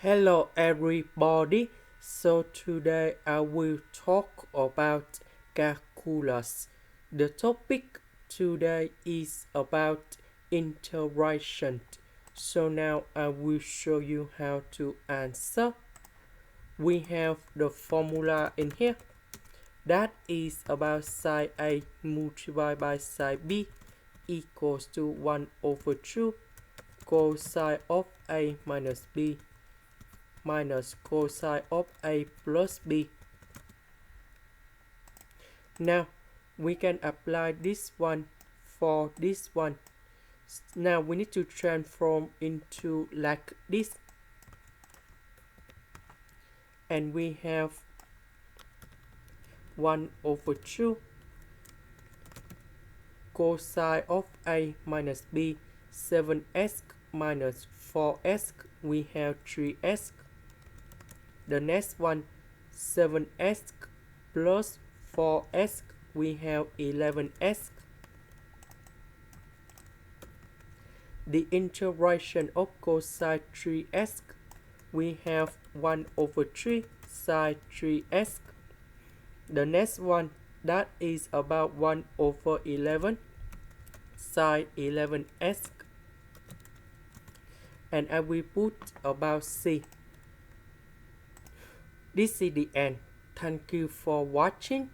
Hello everybody. So today I will talk about calculus. The topic today is about integration. So now I will show you how to answer. We have the formula in here. That is about sine A multiplied by sine B equals to 1 over 2 cosine of A minus B minus cosine of A plus B. Now we can apply this one for this one. Now we need to transform into like this, and we have 1 over 2 cosine of A minus B, 7x minus 4x, we have 3x. The next one, 7x plus 4x, we have 11x. The integration of cosine 3x, we have 1 over 3 sine 3x. The next one, that is about 1 over 11 sine 11x. And I will put about C. This is the end. Thank you for watching.